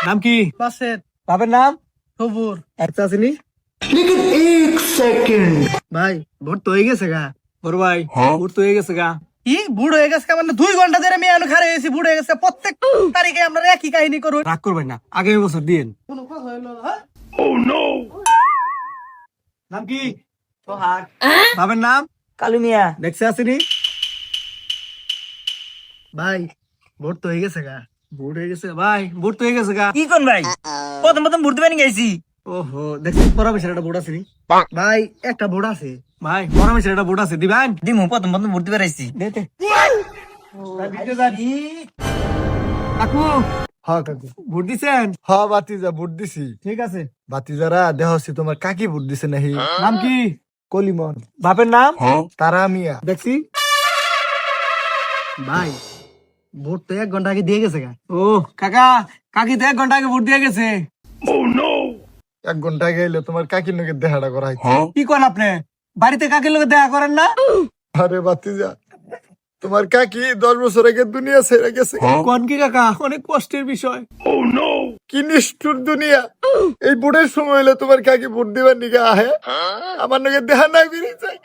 নাম কি? বাসের বাপের নাম? সবুর। একটা আসেনি? ভাই ভোট তো হয়ে গেছে গা। বড় ভাই ভোট তো হয়ে গেছে গা। কি বুড়ো হয়ে গেছে মানে 2 ঘন্টা ধরে মেয়ে আনো খারে হয়েছি বুড়ো হয়ে গেছে প্রত্যেক তারিখে আমরা একই কাহিনী করুন। রাগ করবেন না, আগামী বছর দিন। কোনো কথা হইলো না, হ্যাঁ? নাম কি? সোহাগ। বাপের নাম? কালু মিয়া। দেখছে আসেনি? ভাই ভোট তো হয়ে গেছে গা। ভোট হয়ে গেছে ভাই, ভোট তো হয়ে গেছে গা। কি কোন ভাই? প্রথম প্রথম ভোট দিবেন গেছি। ওহো, দেখছি পরামর্শের একটা ভোট আসেনি? ভাই একটা ভোট আছে। ভাই পরামর্শের একটা ভোট আছে, দিবেন? দিমু প্রথম প্রথম ভোট দিবে রাইছি। দেতে কাকু হ্যাঁ কাকু। ভোট দিছেন? হ্যাঁ বাতিজা ভোট দিছি। ঠিক আছে। বাতিজারা দেহ হচ্ছে তোমার কাকি ভোট দিছে নাহি? নাম কি? কলিমন। বাপের নাম? তারা মিয়া। দেখছি। ভাই ভোট তো 1 ঘন্টা আগে দিয়ে গেছে গা। ও কাকা, কাকি তো 1 ঘন্টা আগে ভোট দিয়ে গেছে। 1 ঘন্টা গেলে তোমার কাকির নাকি দেহাটা করাই। কি করেন আপনি? বাড়িতে কাকির লোক দেখা করেন না? আরে বাতিজা তোমার কাকি 10 বছর আগে দুনিয়া ছেড়ে গেছে। কোন কি কাকা, অনেক কষ্টের বিষয়। কি নিষ্ঠুর দুনিয়া। এই ভোটের সময় হলে তোমার কাকি ভোট দিবার নিকে আহে, আমার নাকি দেহা না বেরিয়ে যায়।